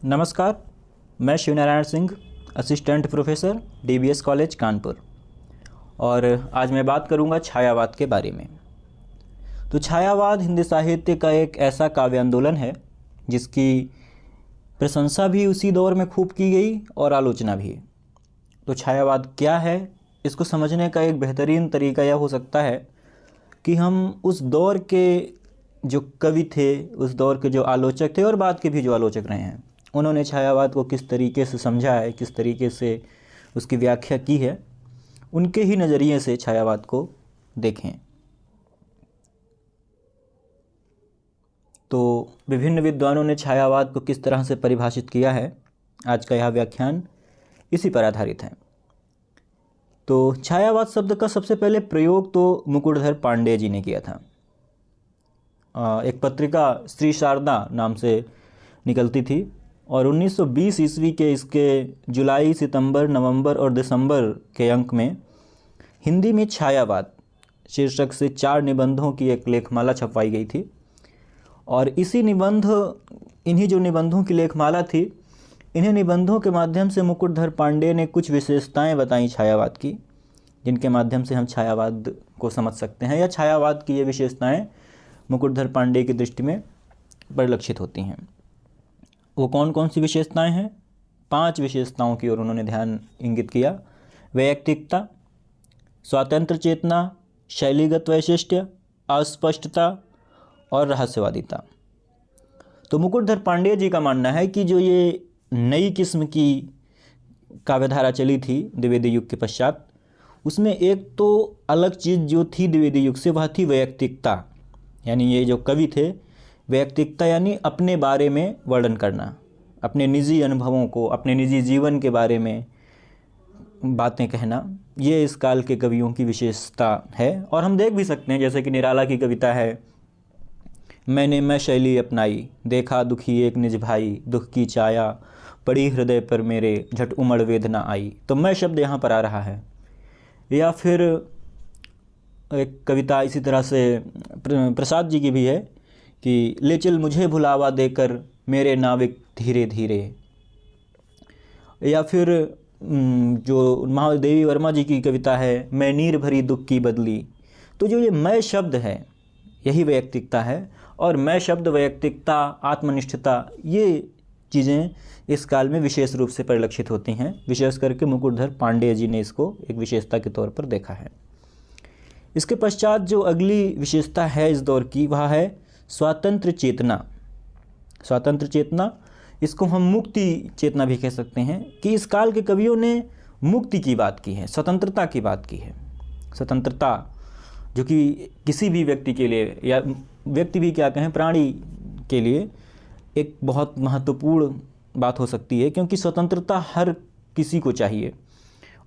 नमस्कार, मैं Shivnarayan Singh, assistant professor DBS college Kanpur. और आज मैं बात करूंगा छायावाद के बारे में। तो छायावाद हिंदी साहित्य का एक ऐसा काव्य आंदोलन है जिसकी प्रशंसा भी उसी दौर में खूब की गई और आलोचना भी। तो छायावाद क्या है, इसको समझने का एक बेहतरीन तरीका यह हो सकता है कि हम उस दौर के जो कवि थे, उस दौर के जो आलोचक थे और बाद के भी जो आलोचक रहे हैं, उन्होंने छायावाद को किस तरीके से समझा है, किस तरीके से उसकी व्याख्या की है, उनके ही नज़रिए से छायावाद को देखें। तो विभिन्न विद्वानों ने छायावाद को किस तरह से परिभाषित किया है, आज का यह व्याख्यान इसी पर आधारित है। तो छायावाद शब्द का सबसे पहले प्रयोग तो मुकुटधर पांडे जी ने किया था। एक पत्रिका श्री शारदा नाम से निकलती थी और 1920 ईस्वी के इसके जुलाई, सितंबर, नवंबर और दिसंबर के अंक में हिंदी में छायावाद शीर्षक से 4 निबंधों की एक लेखमाला छपवाई गई थी। और इन्हीं जो निबंधों की लेखमाला थी, इन्हीं निबंधों के माध्यम से मुकुटधर पांडे ने कुछ विशेषताएं बताई छायावाद की, जिनके माध्यम से हम छायावाद को समझ सकते हैं, या छायावाद की ये विशेषताएं मुकुटधर पांडे की दृष्टि में परिलक्षित होती हैं। वो कौन कौन सी विशेषताएं हैं? 5 विशेषताओं की ओर उन्होंने ध्यान इंगित किया। वैयक्तिकता, स्वातंत्र चेतना, शैलीगत वैशिष्ट्य, अस्पष्टता और रहस्यवादिता। तो मुकुटधर पांडे जी का मानना है कि जो ये नई किस्म की काव्यधारा चली थी द्विवेदी युग के पश्चात, उसमें एक तो अलग चीज़ जो थी द्विवेदी युग से, वह थी वैयक्तिकता। यानी ये जो कवि थे, वैयक्तिकता यानी अपने बारे में वर्णन करना, अपने निजी अनुभवों को, अपने निजी जीवन के बारे में बातें कहना, ये इस काल के कवियों की विशेषता है। और हम देख भी सकते हैं, जैसे कि निराला की कविता है, मैं शैली अपनाई, देखा दुखी एक निज भाई, दुख की छाया पड़ी हृदय पर मेरे, झट उमड़ वेदना आई। तो मैं शब्द यहाँ पर आ रहा है। या फिर एक कविता इसी तरह से प्रसाद जी की भी है कि ले चल मुझे भुलावा देकर मेरे नाविक धीरे धीरे। या फिर जो महादेवी वर्मा जी की कविता है, मैं नीर भरी दुख की बदली। तो जो ये मैं शब्द है, यही वैयक्तिकता है। और मैं शब्द, वैयक्तिकता, आत्मनिष्ठता, ये चीज़ें इस काल में विशेष रूप से परिलक्षित होती हैं। विशेष करके मुकुटधर पांडे जी ने इसको एक विशेषता के तौर पर देखा है। इसके पश्चात जो अगली विशेषता है इस दौर की, वह है स्वातंत्र चेतना। स्वातंत्र चेतना, इसको हम मुक्ति चेतना भी कह सकते हैं, कि इस काल के कवियों ने मुक्ति की बात की है, स्वतंत्रता की बात की है। स्वतंत्रता जो कि किसी भी व्यक्ति के लिए, या व्यक्ति भी क्या कहें, प्राणी के लिए एक बहुत महत्वपूर्ण बात हो सकती है, क्योंकि स्वतंत्रता हर किसी को चाहिए।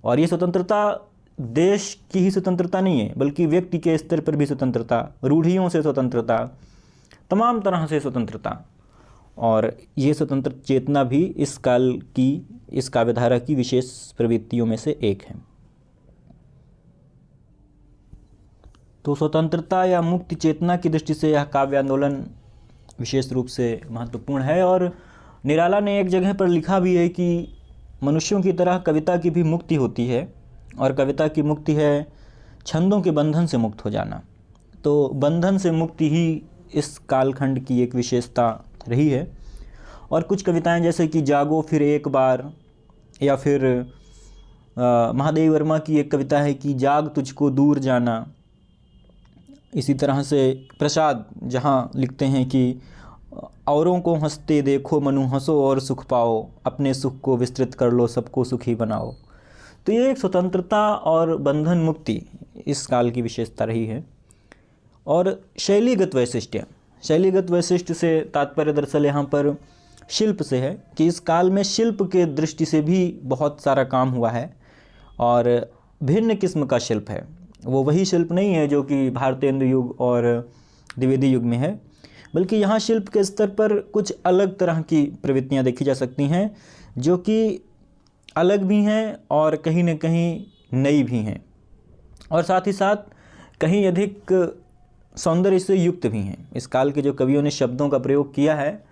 और ये स्वतंत्रता देश की ही स्वतंत्रता नहीं है, बल्कि व्यक्ति के स्तर पर भी स्वतंत्रता, रूढ़ियों से स्वतंत्रता, तमाम तरह से स्वतंत्रता। और ये स्वतंत्र चेतना भी इस काल की, इस काव्यधारा की विशेष प्रवृत्तियों में से एक है। तो स्वतंत्रता या मुक्ति चेतना की दृष्टि से यह काव्य आंदोलन विशेष रूप से महत्वपूर्ण है। और निराला ने एक जगह पर लिखा भी है कि मनुष्यों की तरह कविता की भी मुक्ति होती है, और कविता की मुक्ति है छंदों के बंधन से मुक्त हो जाना। तो बंधन से मुक्ति ही इस कालखंड की एक विशेषता रही है। और कुछ कविताएं जैसे कि जागो फिर एक बार, या फिर महादेवी वर्मा की एक कविता है कि जाग तुझको दूर जाना। इसी तरह से प्रसाद जहाँ लिखते हैं कि औरों को हंसते देखो मनु हंसो और सुख पाओ, अपने सुख को विस्तृत कर लो सबको सुखी बनाओ। तो ये एक स्वतंत्रता और बंधन मुक्ति इस काल की विशेषता रही है। और शैलीगत वैशिष्ट्य, शैलीगत वैशिष्ट्य से तात्पर्य दरअसल यहाँ पर शिल्प से है, कि इस काल में शिल्प के दृष्टि से भी बहुत सारा काम हुआ है, और भिन्न किस्म का शिल्प है। वो वही शिल्प नहीं है जो कि भारतेंदु युग और द्विवेदी युग में है, बल्कि यहाँ शिल्प के स्तर पर कुछ अलग तरह की प्रवृत्तियाँ देखी जा सकती हैं, जो कि अलग भी हैं और कहीं न कहीं नई भी हैं, और साथ ही साथ कहीं अधिक सौंदर्य से युक्त भी हैं। इस काल के जो कवियों ने शब्दों का प्रयोग किया है,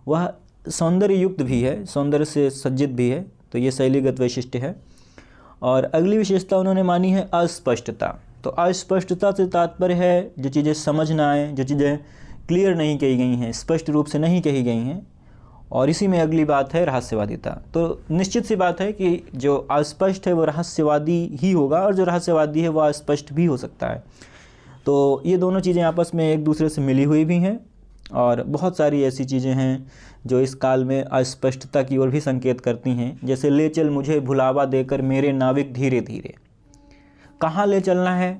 वह सौंदर्य युक्त भी है, सौंदर्य से सज्जित भी है, तो ये शैलीगत वैशिष्ट्य है। और अगली विशेषता उन्होंने मानी है अस्पष्टता। तो अस्पष्टता से तात्पर्य है जो चीज़ें समझ ना आए, जो चीज़ें क्लियर नहीं कही गई हैं, स्पष्ट रूप से नहीं कही गई हैं। और इसी में अगली बात है रहस्यवादिता। तो निश्चित सी बात है कि जो अस्पष्ट है वो रहस्यवादी ही होगा, और जो रहस्यवादी है वो अस्पष्ट भी हो सकता है। तो ये दोनों चीज़ें आपस में एक दूसरे से मिली हुई भी हैं, और बहुत सारी ऐसी चीज़ें हैं जो इस काल में अस्पष्टता की ओर भी संकेत करती हैं। जैसे ले चल मुझे भुलावा देकर मेरे नाविक धीरे धीरे, कहाँ ले चलना है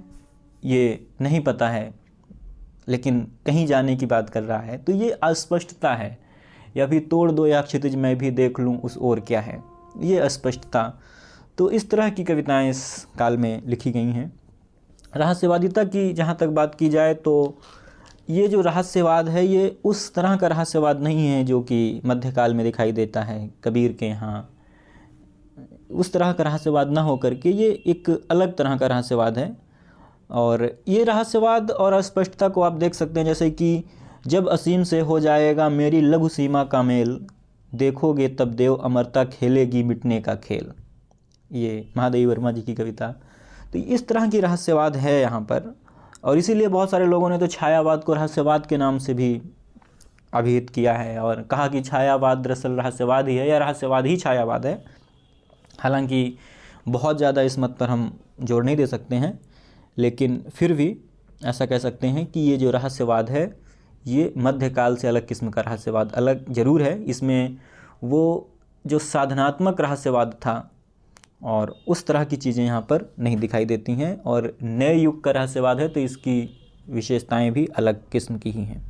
ये नहीं पता है, लेकिन कहीं जाने की बात कर रहा है, तो ये अस्पष्टता है। या फिर तोड़ दो या क्षितिज मैं भी देख लूँ उस ओर क्या है, ये अस्पष्टता। तो इस तरह की कविताएं इस काल में लिखी गई हैं। रहस्यवादिता की जहाँ तक बात की जाए तो ये जो रहस्यवाद है ये उस तरह का रहस्यवाद नहीं है जो कि मध्यकाल में दिखाई देता है कबीर के यहाँ। उस तरह का रहस्यवाद ना हो करके ये एक अलग तरह का रहस्यवाद है। और ये रहस्यवाद और अस्पष्टता को आप देख सकते हैं, जैसे कि जब असीम से हो जाएगा मेरी लघु सीमा का मेल, देखोगे तब देव अमरता खेलेगी मिटने का खेल। ये महादेवी वर्मा जी की कविता। तो इस तरह की रहस्यवाद है यहाँ पर, और इसीलिए बहुत सारे लोगों ने तो छायावाद को रहस्यवाद के नाम से भी अभिहित किया है और कहा कि छायावाद दरअसल रहस्यवाद ही है या रहस्यवाद ही छायावाद है। हालांकि बहुत ज़्यादा इस मत पर हम जोर नहीं दे सकते हैं, लेकिन फिर भी ऐसा कह सकते हैं कि ये जो रहस्यवाद है ये मध्यकाल से अलग किस्म का रहस्यवाद अलग जरूर है। इसमें वो जो साधनात्मक रहस्यवाद था और उस तरह की चीज़ें यहाँ पर नहीं दिखाई देती हैं, और नए युग का रहस्यवाद है तो इसकी विशेषताएं भी अलग किस्म की ही हैं।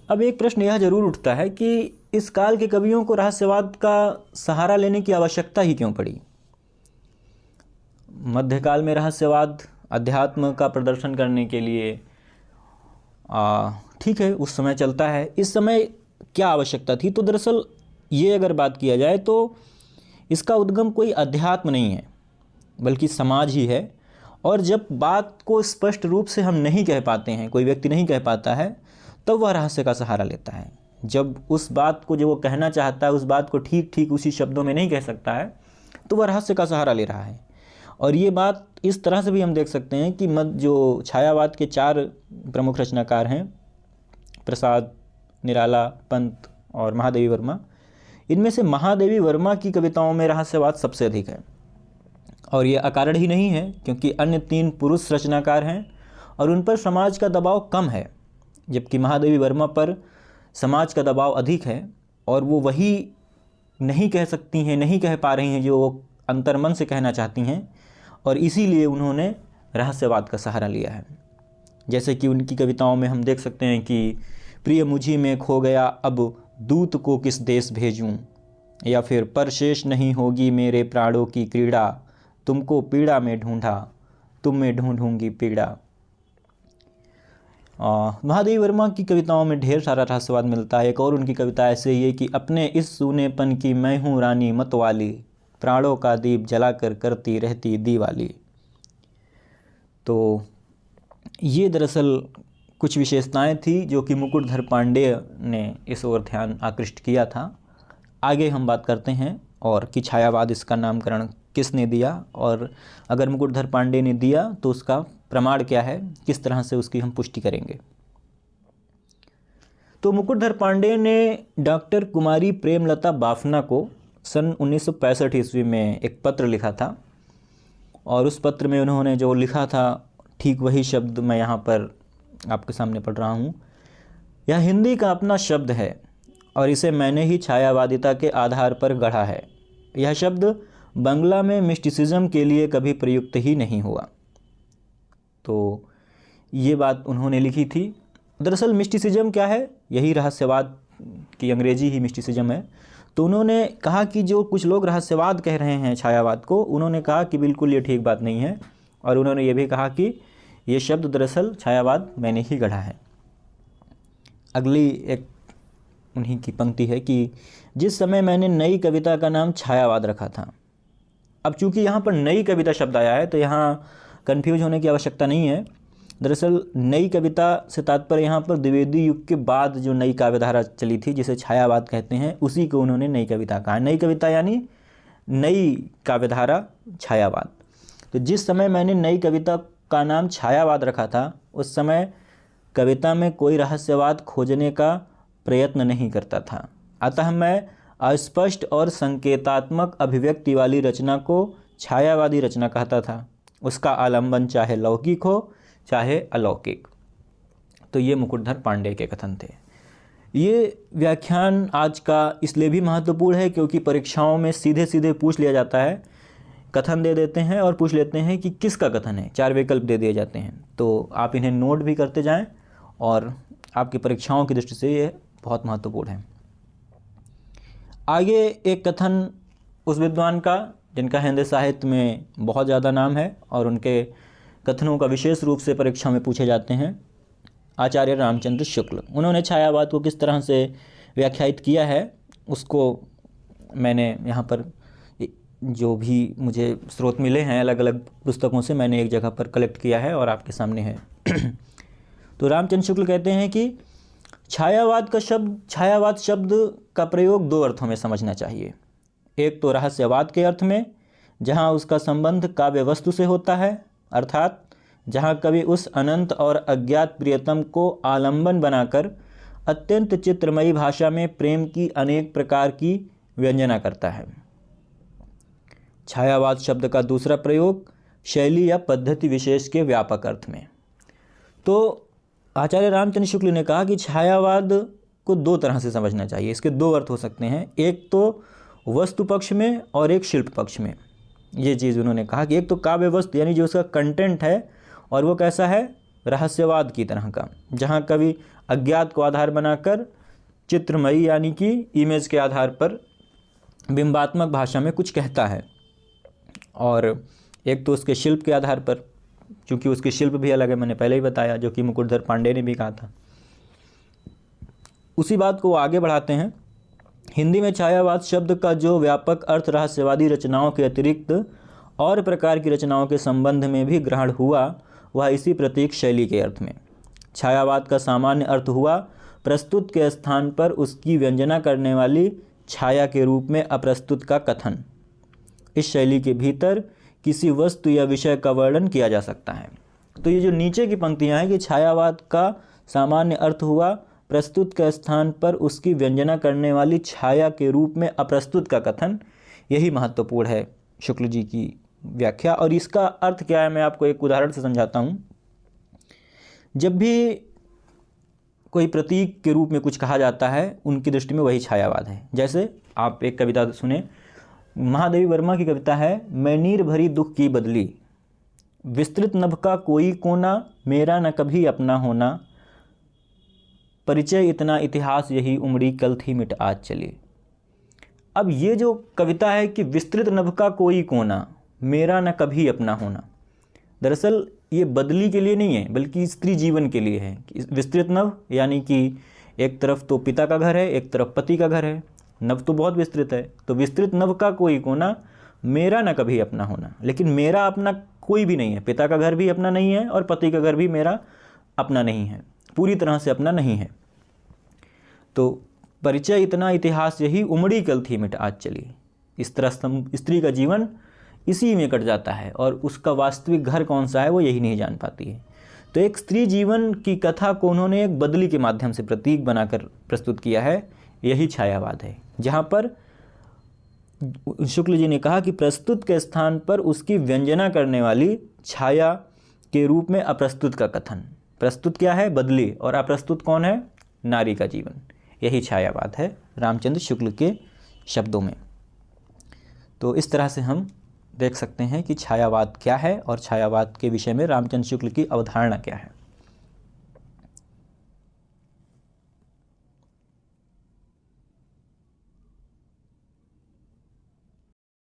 अब एक प्रश्न यह जरूर उठता है कि इस काल के कवियों को रहस्यवाद का सहारा लेने की आवश्यकता ही क्यों पड़ी। मध्यकाल में रहस्यवाद अध्यात्म का प्रदर्शन करने के लिए ठीक है उस समय चलता है, इस समय क्या आवश्यकता थी। तो दरअसल ये अगर बात किया जाए तो इसका उद्गम कोई अध्यात्म नहीं है बल्कि समाज ही है। और जब बात को स्पष्ट रूप से हम नहीं कह पाते हैं, कोई व्यक्ति नहीं कह पाता है, तब वह रहस्य का सहारा लेता है। जब उस बात को जो वो कहना चाहता है उस बात को ठीक ठीक उसी शब्दों में नहीं कह सकता है, तो वह रहस्य का सहारा ले रहा है। और ये बात इस तरह से भी हम देख सकते हैं कि जो छायावाद के 4 प्रमुख रचनाकार हैं, प्रसाद, निराला, पंत और महादेवी वर्मा, इनमें से महादेवी वर्मा की कविताओं में रहस्यवाद सबसे अधिक है। और ये अकारण ही नहीं है, क्योंकि अन्य 3 पुरुष रचनाकार हैं और उन पर समाज का दबाव कम है, जबकि महादेवी वर्मा पर समाज का दबाव अधिक है और वो वही नहीं कह सकती हैं, नहीं कह पा रही हैं जो वो अंतर्मन से कहना चाहती हैं, और इसीलिए उन्होंने रहस्यवाद का सहारा लिया है। जैसे कि उनकी कविताओं में हम देख सकते हैं कि प्रिय मुझी में खो गया अब दूत को किस देश भेजूं, या फिर पर शेष नहीं होगी मेरे प्राणों की क्रीड़ा, तुमको पीड़ा में ढूंढा तुम में ढूंढूंगी पीड़ा। महादेवी वर्मा की कविताओं में ढेर सारा रहस्यवाद मिलता है। एक और उनकी कविता ऐसे ही है कि अपने इस सूनेपन की मैं हूँ रानी मतवाली, प्राणों का दीप जलाकर करती रहती दीवाली। तो ये दरअसल कुछ विशेषताएं थी जो कि मुकुटधर पांडेय ने इस ओर ध्यान आकृष्ट किया था। आगे हम बात करते हैं और कि छायावाद इसका नामकरण किसने दिया, और अगर मुकुटधर पांडेय ने दिया तो उसका प्रमाण क्या है, किस तरह से उसकी हम पुष्टि करेंगे। तो मुकुटधर पांडेय ने डॉक्टर कुमारी प्रेमलता बाफना को सन 1965 ईस्वी में एक पत्र लिखा था, और उस पत्र में उन्होंने जो लिखा था ठीक वही शब्द मैं यहाँ पर आपके सामने पढ़ रहा हूँ। यह हिंदी का अपना शब्द है और इसे मैंने ही छायावादिता के आधार पर गढ़ा है। यह शब्द बंगला में मिस्टिसिज्म के लिए कभी प्रयुक्त ही नहीं हुआ। तो ये बात उन्होंने लिखी थी। दरअसल मिस्टिसिज्म क्या है, यही रहस्यवाद की अंग्रेजी ही मिस्टिसिज्म है। तो उन्होंने कहा कि जो कुछ लोग रहस्यवाद कह रहे हैं छायावाद को, उन्होंने कहा कि बिल्कुल ये ठीक बात नहीं है, और उन्होंने ये भी कहा कि ये शब्द दरअसल छायावाद मैंने ही गढ़ा है। अगली एक उन्हीं की पंक्ति है कि जिस समय मैंने नई कविता का नाम छायावाद रखा था। अब चूंकि यहाँ पर नई कविता शब्द आया है तो यहाँ कन्फ्यूज होने की आवश्यकता नहीं है। दरअसल नई कविता से तात्पर्य यहाँ पर द्विवेदी युग के बाद जो नई काव्यधारा चली थी जिसे छायावाद कहते हैं, उसी को उन्होंने नई कविता कहा। नई कविता यानी नई काव्यधारा छायावाद। तो जिस समय मैंने नई कविता का नाम छायावाद रखा था, उस समय कविता में कोई रहस्यवाद खोजने का प्रयत्न नहीं करता था। अतः मैं अस्पष्ट और संकेतात्मक अभिव्यक्ति वाली रचना को छायावादी रचना कहता था। उसका आलंबन चाहे लौकिक हो चाहे अलौकिक। तो ये मुकुटधर पांडे के कथन थे। ये व्याख्यान आज का इसलिए भी महत्वपूर्ण है क्योंकि परीक्षाओं में सीधे सीधे पूछ लिया जाता है। कथन दे देते हैं और पूछ लेते हैं कि किसका कथन है, 4 विकल्प दे दिए जाते हैं। तो आप इन्हें नोट भी करते जाएं और आपकी परीक्षाओं की दृष्टि से ये बहुत महत्वपूर्ण है। आगे एक कथन उस विद्वान का जिनका हिंदी साहित्य में बहुत ज़्यादा नाम है और उनके कथनों का विशेष रूप से परीक्षा में पूछे जाते हैं, आचार्य रामचंद्र शुक्ल। उन्होंने छायावाद को किस तरह से व्याख्यायित किया है उसको मैंने यहाँ पर जो भी मुझे स्रोत मिले हैं अलग अलग पुस्तकों से मैंने एक जगह पर कलेक्ट किया है और आपके सामने है। तो रामचंद्र शुक्ल कहते हैं कि छायावाद शब्द का प्रयोग 2 अर्थों में समझना चाहिए। एक तो रहस्यवाद के अर्थ में, जहाँ उसका संबंध काव्य वस्तु से होता है, अर्थात जहाँ कवि उस अनंत और अज्ञात प्रियतम को आलंबन बनाकर अत्यंत चित्रमयी भाषा में प्रेम की अनेक प्रकार की व्यंजना करता है। छायावाद शब्द का दूसरा प्रयोग शैली या पद्धति विशेष के व्यापक अर्थ में। तो आचार्य रामचंद्र शुक्ल ने कहा कि छायावाद को 2 तरह से समझना चाहिए। इसके 2 अर्थ हो सकते हैं, एक तो वस्तु पक्ष में और एक शिल्प पक्ष में। ये चीज़ उन्होंने कहा कि एक तो काव्य वस्तु यानी जो उसका कंटेंट है और वो कैसा है, रहस्यवाद की तरह का, जहाँ कवि अज्ञात को आधार बनाकर चित्रमयी यानी कि इमेज के आधार पर बिंबात्मक भाषा में कुछ कहता है। और एक तो उसके शिल्प के आधार पर, क्योंकि उसके शिल्प भी अलग है, मैंने पहले ही बताया, जो कि मुकुटधर पांडे ने भी कहा था। उसी बात को आगे बढ़ाते हैं। हिंदी में छायावाद शब्द का जो व्यापक अर्थ रहस्यवादी रचनाओं के अतिरिक्त और प्रकार की रचनाओं के संबंध में भी ग्रहण हुआ, वह इसी प्रतीक शैली के अर्थ में। छायावाद का सामान्य अर्थ हुआ प्रस्तुत के स्थान पर उसकी व्यंजना करने वाली छाया के रूप में अप्रस्तुत का कथन। इस शैली के भीतर किसी वस्तु या विषय का वर्णन किया जा सकता है। तो ये जो नीचे की पंक्तियाँ हैं कि छायावाद का सामान्य अर्थ हुआ प्रस्तुत के स्थान पर उसकी व्यंजना करने वाली छाया के रूप में अप्रस्तुत का कथन, यही महत्वपूर्ण है शुक्ल जी की व्याख्या। और इसका अर्थ क्या है, मैं आपको एक उदाहरण से समझाता हूँ। जब भी कोई प्रतीक के रूप में कुछ कहा जाता है, उनकी दृष्टि में वही छायावाद है। जैसे आप एक कविता सुने, महादेवी वर्मा की कविता है, मैं नीर भरी दुख की बदली, विस्तृत नभ का कोई कोना, मेरा न कभी अपना होना, परिचय इतना इतिहास यही उमड़ी, कल थी मिट आज चली। अब ये जो कविता है कि विस्तृत नभ का कोई कोना, मेरा न कभी अपना होना, दरअसल ये बदली के लिए नहीं है बल्कि स्त्री जीवन के लिए है। विस्तृत नभ यानी कि एक तरफ तो पिता का घर है, एक तरफ पति का घर है, नभ तो बहुत विस्तृत है। तो विस्तृत नभ का कोई कोना, मेरा न कभी अपना होना, लेकिन मेरा अपना कोई भी नहीं है। पिता का घर भी अपना नहीं है और पति का घर भी मेरा अपना नहीं है, पूरी तरह से अपना नहीं है। तो परिचय इतना इतिहास यही उमड़ी, कल थी मिट आज चली। इस तरह स्त्री का जीवन इसी में कट जाता है और उसका वास्तविक घर कौन सा है वो यही नहीं जान पाती है। तो एक स्त्री जीवन की कथा को उन्होंने एक बदली के माध्यम से प्रतीक बनाकर प्रस्तुत किया है, यही छायावाद है। जहाँ पर शुक्ल जी ने कहा कि प्रस्तुत के स्थान पर उसकी व्यंजना करने वाली छाया के रूप में अप्रस्तुत का कथन। प्रस्तुत क्या है, बदली, और अप्रस्तुत कौन है, नारी का जीवन। यही छायावाद है रामचंद्र शुक्ल के शब्दों में। तो इस तरह से हम देख सकते हैं कि छायावाद क्या है और छायावाद के विषय में रामचंद्र शुक्ल की अवधारणा क्या है।